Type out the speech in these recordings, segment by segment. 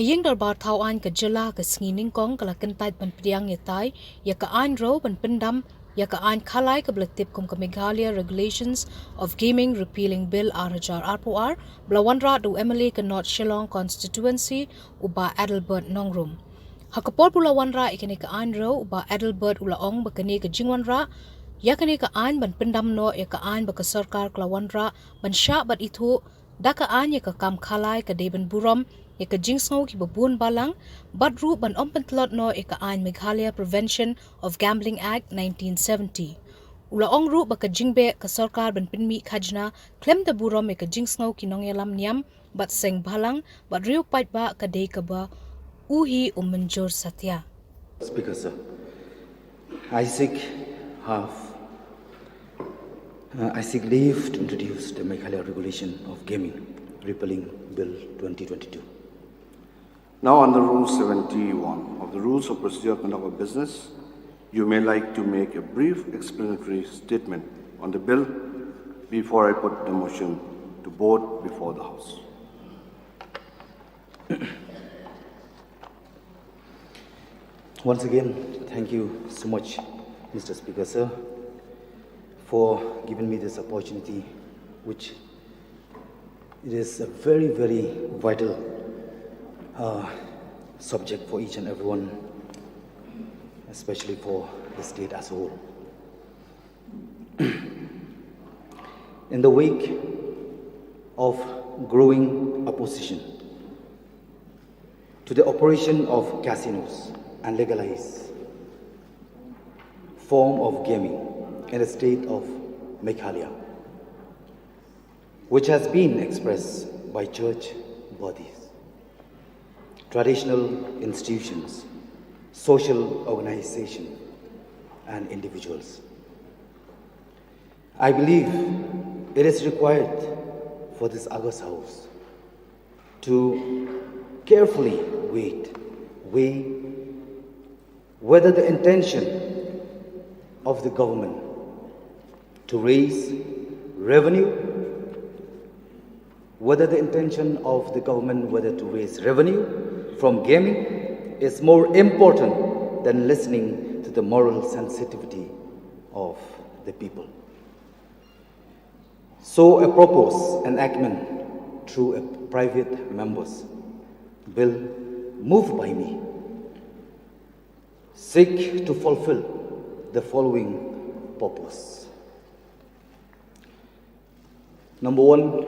ïing dorbar thau an ka jela ka singing kong kala Kyntait ban priang ïatai ya ka ro ban pyndam ya ka khalai ka blatip kum ka Meghalaya Regulations of Gaming Repealing Bill R R blawanra du MLA ka North Shillong Constituency u Bah Adelbert nongrum. Hakapor bulawanra ikani ka ro u Bah Adelbert ulaong bakani ka jingwanra ya kani ka ban pyndam no ya ka baka sarkar klawanra ban sya bat itu da ka ya ka kam khalai ka deben buram ya ka jingsngo ki babun balang badru ban ompentlot no ya ka Meghalaya Prevention of Gambling Act 1970. Ulaong ru baka jingbe ka sarkar ban pinmi khajna klem da buram ya ka jingsngo ki nongyalam niam bat seng balang bat riu pait ba ka dei ka ba uhi umanjur satya. Speaker, sir, I seek leave to introduce the Meghalaya Regulation of Gaming Repealing Bill 2022. Now, under Rule 71 of the Rules of Procedure of Conduct of Business, you may like to make a brief explanatory statement on the bill before I put the motion to vote before the House. Once again, thank you so much, Mr. Speaker, sir, for giving me this opportunity, which it is a very, very vital subject for each and everyone, especially for the state as a whole. In the wake of growing opposition to the operation of casinos and legalized form of gaming in the state of Meghalaya, which has been expressed by church bodies, traditional institutions, social organizations, and individuals. I believe it is required for this August House to carefully weigh whether the intention of the government to raise revenue, whether to raise revenue from gaming is more important than listening to the moral sensitivity of the people. So a proposed enactment through a private member's bill moved by me seek to fulfill the following purpose. Number one,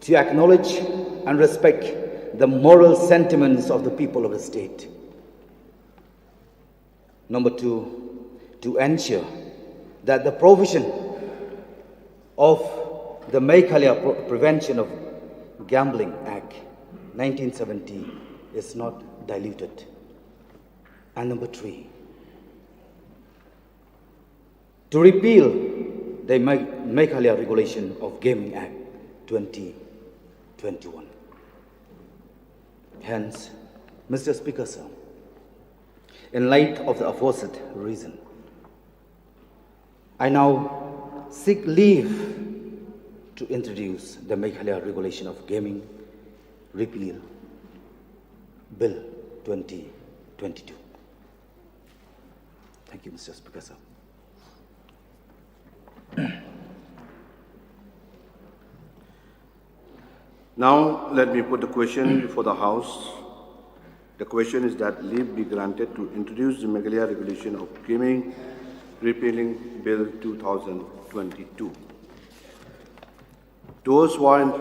to acknowledge and respect the moral sentiments of the people of the state. Number two, to ensure that the provision of the Meghalaya Prevention of Gambling Act 1970 is not diluted. And number three, to repeal the Meghalaya Regulation of Gaming Act 2021. Hence, Mr. Speaker, sir, in light of the aforesaid reason, I now seek leave to introduce the Meghalaya Regulation of Gaming Repeal Bill 2022. Thank you, Mr. Speaker, sir. Now, let me put the question before the House. The question is that leave be granted to introduce the Meghalaya Regulation of Gaming Repealing Bill 2022. Those who are in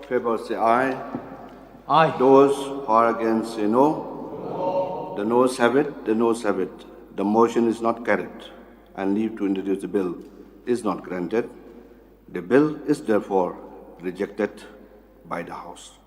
favor say aye. Aye. Those who are against say no. The noes have it. The noes have it. The motion is not carried, and leave to introduce the bill is not granted. The bill is therefore rejected by the House.